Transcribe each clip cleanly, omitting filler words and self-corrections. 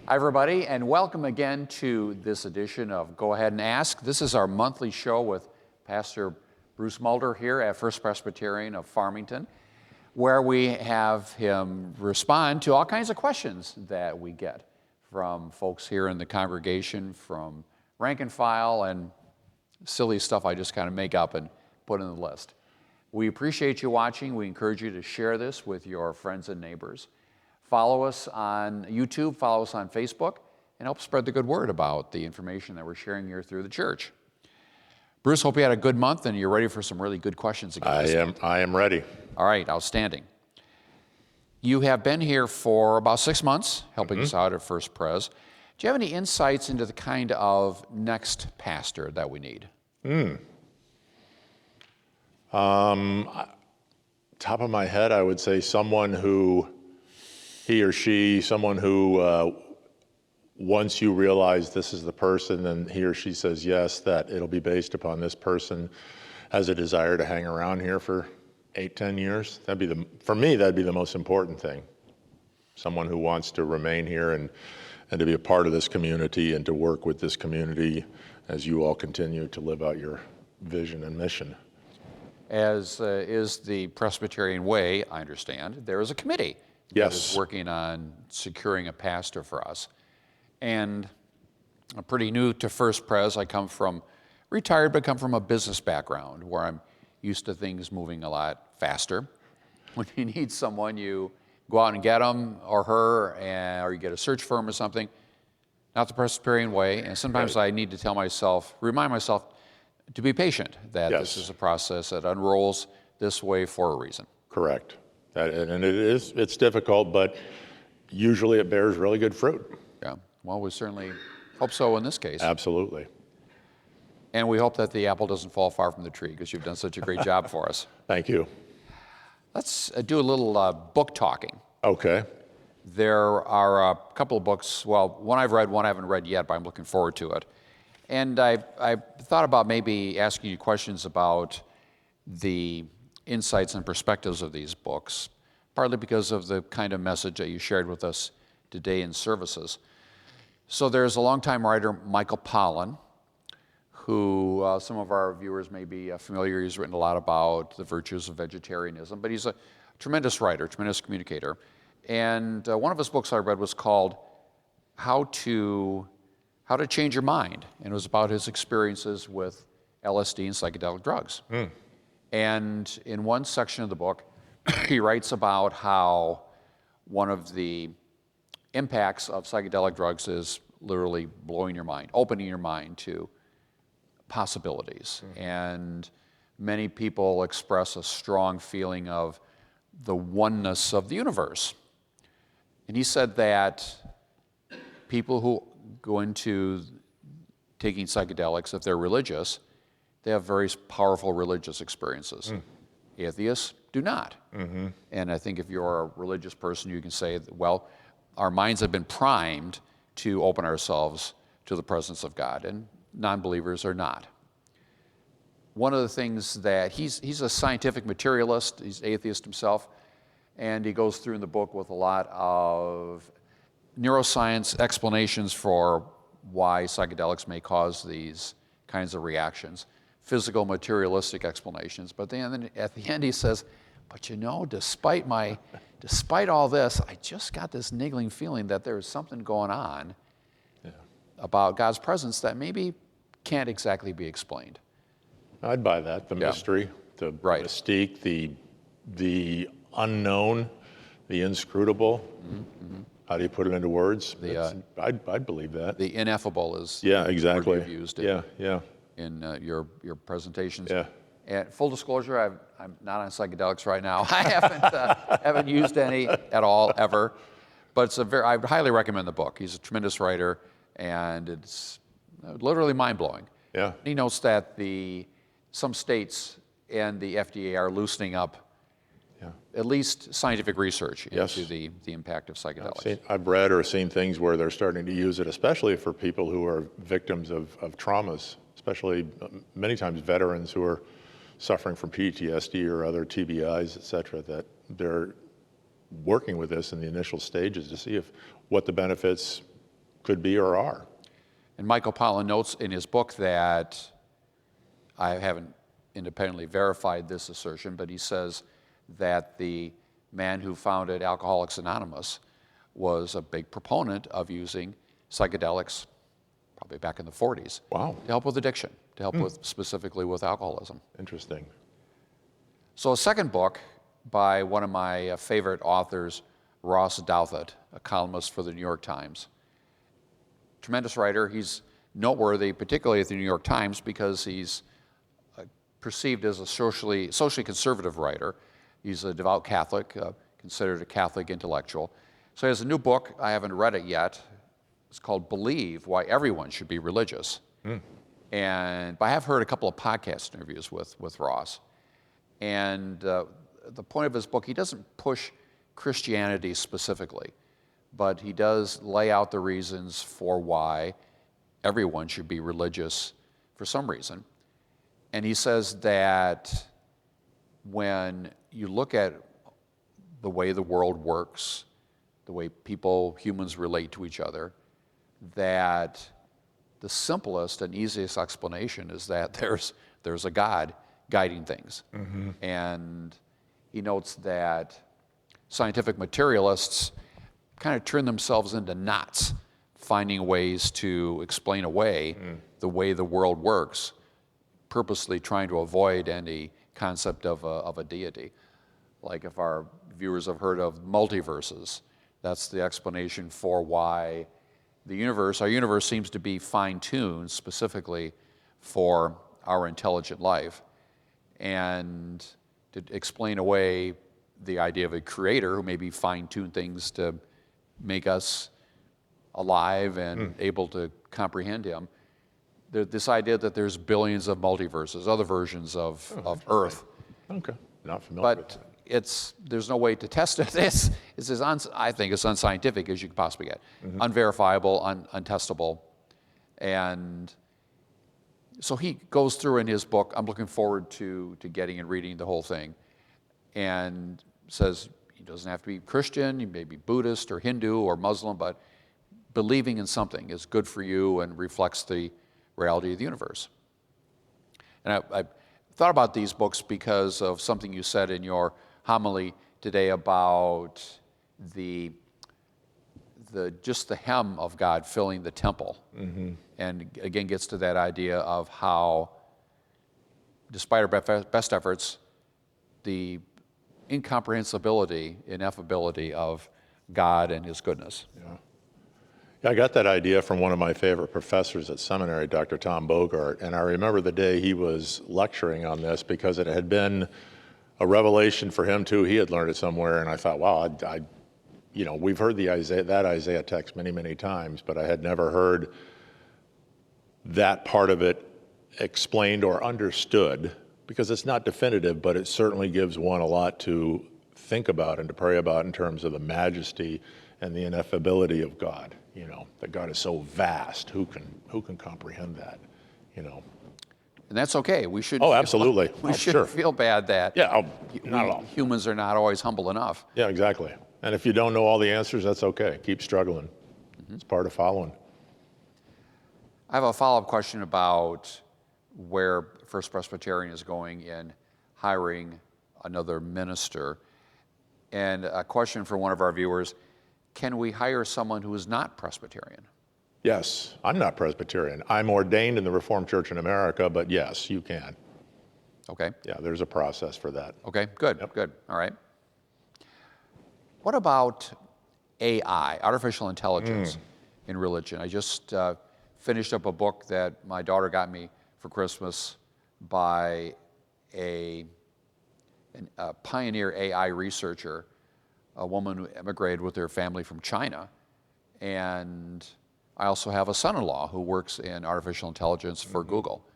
Hi, everybody, and welcome again to this edition of Go Ahead and Ask. This is our monthly show with Pastor Bruce Mulder here at First Presbyterian of Farmington, where we have him respond to all kinds of questions that we get from folks here in the congregation, from rank and file, and silly stuff I just kind of make up and put in the list. We appreciate you watching. We encourage you to share this with your friends and neighbors. Follow us on YouTube, follow us on Facebook, and help spread the good word about the information that we're sharing here through the church. Bruce, hope you had a good month and you're ready for some really good questions again. I am ready. All right, outstanding. You have been here for about 6 months, helping us out at First Pres. Do you have any insights into the kind of next pastor that we need? Top of my head, I would say someone who, someone who, once you realize this is the person and he or she says yes, that it'll be based upon this person has a desire to hang around here for 8-10 years. For me, that'd be the most important thing. Someone who wants to remain here and to be a part of this community and to work with this community as you all continue to live out your vision and mission. As is the Presbyterian way, I understand, there is a committee that is working on securing a pastor for us. And I'm pretty new to First Pres. I come from, retired, but come from a business background where I'm used to things moving a lot faster. When you need someone, you go out and get them or her, or you get a search firm or something. Not the Presbyterian way. And sometimes I need to remind myself to be patient, that this is a process that unrolls this way for a reason. Correct. And it's difficult, but usually it bears really good fruit. Yeah, well, we certainly hope so in this case. Absolutely. And we hope that the apple doesn't fall far from the tree, because you've done such a great job for us. Thank you. Let's do a little book talking. Okay. There are a couple of books, well, one I've read, one I haven't read yet, but I'm looking forward to it. And I thought about maybe asking you questions about the insights and perspectives of these books, partly because of the kind of message that you shared with us today in services. So there's a longtime writer, Michael Pollan, who some of our viewers may be familiar. He's written a lot about the virtues of vegetarianism, but he's a tremendous writer, tremendous communicator. And one of his books I read was called How to Change Your Mind, and it was about his experiences with LSD and psychedelic drugs. And in one section of the book, he writes about how one of the impacts of psychedelic drugs is literally blowing your mind, opening your mind to possibilities. And many people express a strong feeling of the oneness of the universe. And he said that people who go into taking psychedelics, if they're religious, they have very powerful religious experiences. Atheists do not. And I think if you're a religious person, you can say, well, our minds have been primed to open ourselves to the presence of God, and non-believers are not. One of the things that he's a scientific materialist, he's atheist himself, and he goes through in the book with a lot of neuroscience explanations for why psychedelics may cause these kinds of reactions, physical materialistic explanations. But then at the end he says, but you know, despite all this, I just got this niggling feeling that there's something going on about God's presence that maybe can't exactly be explained. I'd buy that. The mystery, the mystique, the unknown, the inscrutable. How do you put it into words? I'd believe that. The ineffable is exactly the word you've used in your presentations. And full disclosure, I'm not on psychedelics right now. I haven't used any at all ever, but I would highly recommend the book. He's a tremendous writer, and it's literally mind-blowing. He notes that some states and the FDA are loosening up at least scientific research into the impact of psychedelics. I've read or seen things where they're starting to use it, especially for people who are victims of traumas, especially many times veterans who are suffering from PTSD or other TBIs, et cetera, that they're working with this in the initial stages to see what the benefits could be or are. And Michael Pollan notes in his book that, I haven't independently verified this assertion, but he says that the man who founded Alcoholics Anonymous was a big proponent of using psychedelics, probably back in the 40s, Wow. to help with addiction, to help with specifically with alcoholism. Interesting. So a second book by one of my favorite authors, Ross Douthat, a columnist for the New York Times. Tremendous writer. He's noteworthy, particularly at the New York Times, because he's perceived as a socially conservative writer. He's a devout Catholic, considered a Catholic intellectual. So he has a new book. I haven't read it yet. It's called Believe, Why Everyone Should Be Religious. But I have heard a couple of podcast interviews with Ross. And the point of his book, he doesn't push Christianity specifically, but he does lay out the reasons for why everyone should be religious for some reason. And he says that when you look at the way the world works, the way humans relate to each other, that the simplest and easiest explanation is that there's a God guiding things. And he notes that scientific materialists kind of turn themselves into knots, finding ways to explain away the way the world works, purposely trying to avoid any concept of a deity. Like if our viewers have heard of multiverses, that's the explanation for why our universe seems to be fine-tuned specifically for our intelligent life. And to explain away the idea of a creator who maybe fine-tune things to make us alive and able to comprehend him, this idea that there's billions of multiverses, other versions of Earth. Okay, not familiar with But that. there's no way to test it. I think it's unscientific as you could possibly get. Unverifiable, untestable. And so he goes through in his book, I'm looking forward to getting and reading the whole thing, and says he doesn't have to be Christian, he may be Buddhist or Hindu or Muslim, but believing in something is good for you and reflects the reality of the universe. And I thought about these books because of something you said in your homily today about just the hem of God filling the temple. And again gets to that idea of how, despite our best efforts, the incomprehensibility, ineffability of God and his goodness. Yeah, I got that idea from one of my favorite professors at seminary, Dr. Tom Bogart, and I remember the day he was lecturing on this because it had been a revelation for him too. He had learned it somewhere, and I thought, wow, we've heard that Isaiah text many, many times, but I had never heard that part of it explained or understood, because it's not definitive, but it certainly gives one a lot to think about and to pray about in terms of the majesty and the ineffability of God. That God is so vast. Who can comprehend that? And that's okay. We should. Oh, absolutely. We shouldn't feel bad that not at all. Humans are not always humble enough. Yeah, exactly. And if you don't know all the answers, that's okay. Keep struggling. It's part of following. I have a follow-up question about where First Presbyterian is going in hiring another minister. And a question for one of our viewers: can we hire someone who is not Presbyterian? Yes, I'm not Presbyterian. I'm ordained in the Reformed Church in America, but yes, you can. Okay. Yeah, there's a process for that. Okay, good, good. All right. What about AI, artificial intelligence, in religion? I just finished up a book that my daughter got me for Christmas by a pioneer AI researcher, a woman who emigrated with her family from China. And I also have a son-in-law who works in artificial intelligence for Google.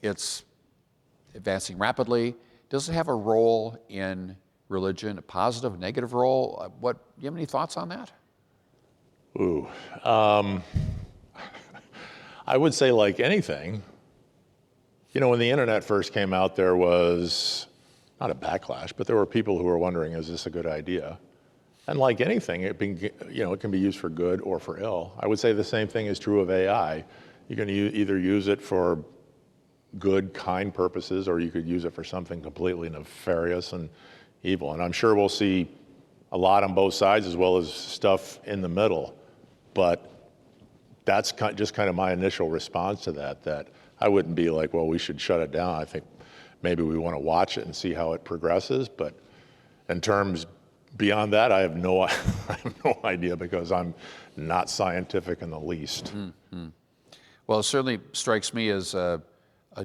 It's advancing rapidly. Does it have a role in religion, a positive, negative role? Do you have any thoughts on that? I would say, like anything, when the internet first came out, there was not a backlash, but there were people who were wondering, is this a good idea? And like anything, it can be used for good or for ill. I would say the same thing is true of AI. You can either use it for good, kind purposes, or you could use it for something completely nefarious and evil. And I'm sure we'll see a lot on both sides as well as stuff in the middle. But that's just kind of my initial response to that I wouldn't be like, well, we should shut it down. I think maybe we want to watch it and see how it progresses. But in terms beyond that, I have no idea, because I'm not scientific in the least. Mm-hmm. Well, it certainly strikes me as a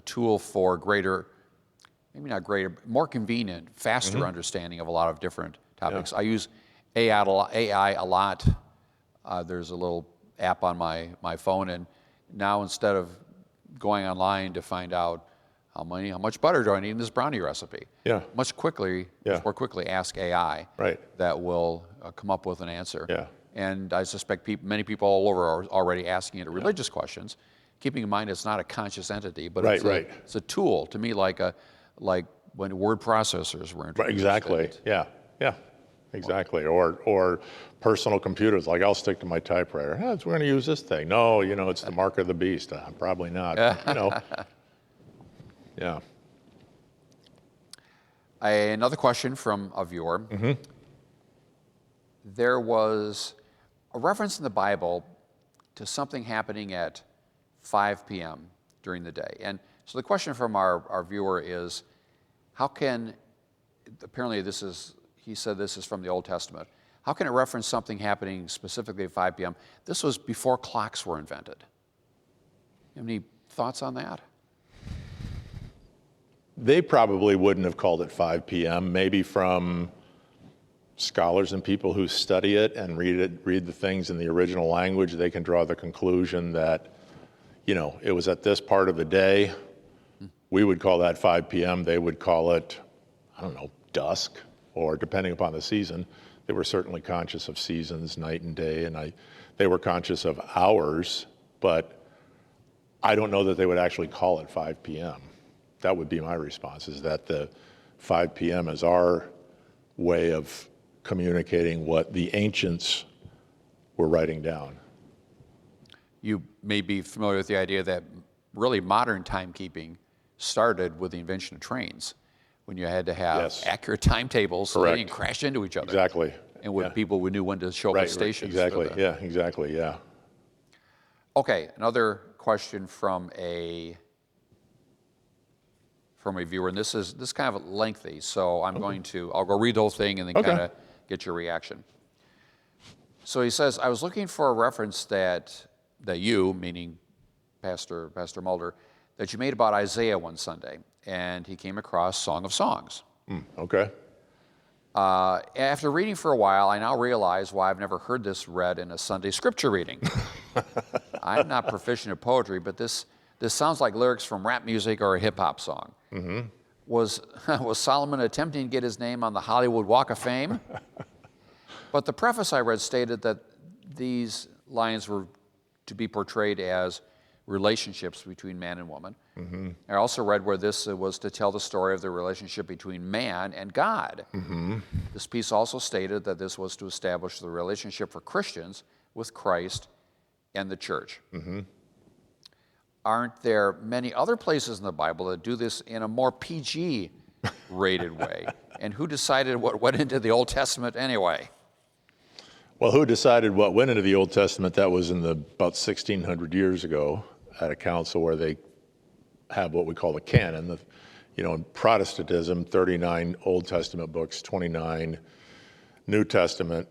tool for greater, maybe not greater, more convenient, faster understanding of a lot of different topics. Yeah. I use AI a lot. There's a little app on my phone, and now instead of going online to find out how much butter do I need in this brownie recipe, much more quickly ask AI. Right. That will come up with an answer. Yeah. And I suspect many people all over are already asking it religious questions, keeping in mind it's not a conscious entity, but it's a tool to me, like when word processors were introduced. Right, exactly. Yeah. Exactly. Or personal computers. Like, I'll stick to my typewriter. We're going to use this thing. No, it's the mark of the beast. Probably not. Yeah. Another question from a viewer. There was a reference in the Bible to something happening at 5 p.m. during the day. And so the question from our viewer is, how can, apparently he said this is from the Old Testament, how can it reference something happening specifically at 5 p.m.? This was before clocks were invented. You have any thoughts on that? They probably wouldn't have called it 5 p.m. Maybe from scholars and people who study it and read the things in the original language, they can draw the conclusion that, it was at this part of the day. We would call that 5 p.m. They would call it, I don't know, dusk, or depending upon the season. They were certainly conscious of seasons, night and day, and they were conscious of hours, but I don't know that they would actually call it 5 p.m. That would be my response, is that the 5 p.m. is our way of communicating what the ancients were writing down. You may be familiar with the idea that really modern timekeeping started with the invention of trains, when you had to have accurate timetables so they didn't crash into each other. Exactly. And when people knew when to show up at stations. Exactly. Exactly. Okay, another question from a viewer, and this is kind of lengthy, so I'll go read the whole thing and then kind of get your reaction. So he says, I was looking for a reference that you, meaning Pastor Mulder, that you made about Isaiah one Sunday, and he came across Song of Songs. Okay. After reading for a while, I now realize why I've never heard this read in a Sunday scripture reading. I'm not proficient at poetry, but this sounds like lyrics from rap music or a hip-hop song. Was Solomon attempting to get his name on the Hollywood Walk of Fame? But the preface I read stated that these lines were to be portrayed as relationships between man and woman. I also read where this was to tell the story of the relationship between man and God. This piece also stated that this was to establish the relationship for Christians with Christ and the church. Aren't there many other places in the Bible that do this in a more PG-rated way? And who decided what went into the Old Testament anyway? Well, who decided what went into the Old Testament? That was about 1,600 years ago at a council where they have what we call the canon. In Protestantism, 39 Old Testament books, 29 New Testament,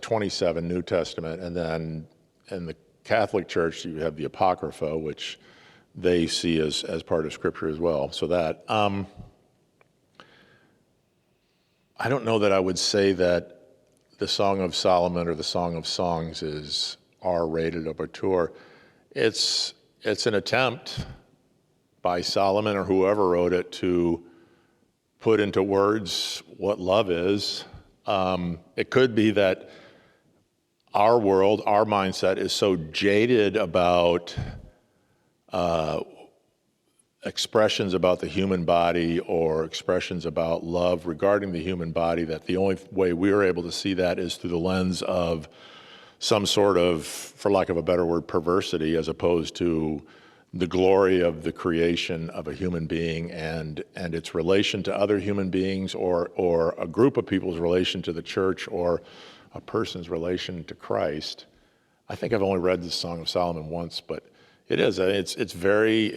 27 New Testament, and then in the Catholic Church, you have the Apocrypha, which they see as part of Scripture as well. So that, I don't know that I would say that the Song of Solomon or the Song of Songs is R-rated or mature. It's an attempt by Solomon or whoever wrote it to put into words what love is. It could be that our world, our mindset is so jaded about expressions about the human body or expressions about love regarding the human body, that the only way we are able to see that is through the lens of some sort of, for lack of a better word, perversity, as opposed to the glory of the creation of a human being and its relation to other human beings, or a group of people's relation to the church, or a person's relation to Christ. I think I've only read the Song of Solomon once, but it's very,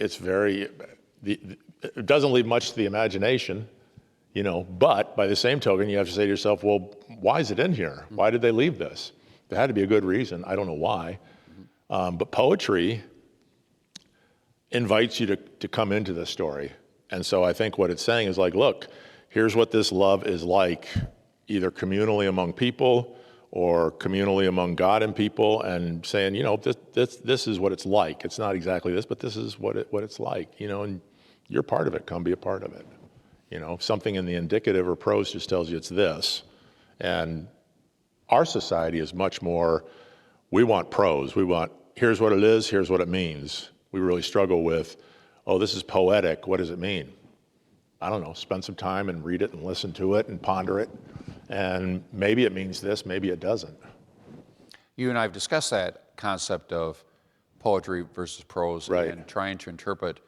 it doesn't leave much to the imagination, but by the same token, you have to say to yourself, well, why is it in here? Why did they leave this? There had to be a good reason. I don't know why. But poetry invites you to come into the story. And so I think what it's saying is like, look, here's what this love is like, either communally among people or communally among God and people, and saying, this is what it's like. It's not exactly this, but this is what it's like, and you're part of it. Come be a part of it. Something in the indicative or prose just tells you it's this. And our society is much more, we want prose. We want, here's what it is, here's what it means. We really struggle with, oh, this is poetic. What does it mean? I don't know. Spend some time and read it and listen to it and ponder it. And maybe it means this, maybe it doesn't. You and I have discussed that concept of poetry versus prose, Right. and trying to interpret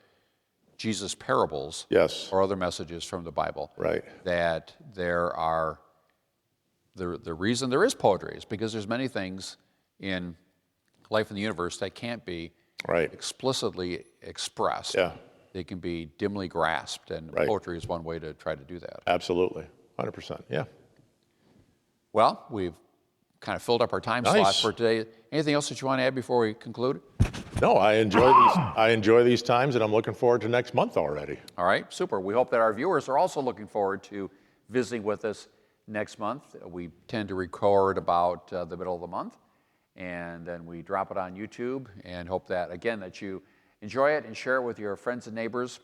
Jesus' parables, Yes. or other messages from the Bible. Right. That there are, the reason there is poetry is because there's many things in life in the universe that can't be Right. explicitly expressed. Yeah. They can be dimly grasped, and Right. poetry is one way to try to do that. Absolutely. 100%. Yeah. Well, we've kind of filled up our time slot Nice. for today. Anything else that you want to add before we conclude? No, I enjoy these times, and I'm looking forward to next month already. All right, super. We hope that our viewers are also looking forward to visiting with us next month. We tend to record about the middle of the month, and then we drop it on YouTube, and hope that, again, that you enjoy it and share it with your friends and neighbors,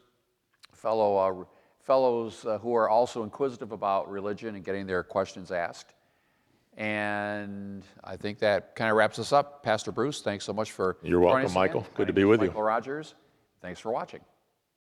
fellows who are also inquisitive about religion and getting their questions asked. And I think that kind of wraps us up. Pastor Bruce, thanks so much for You're welcome, joining us again. Michael. Good My to name be is with you. Michael Rogers. Thanks for watching.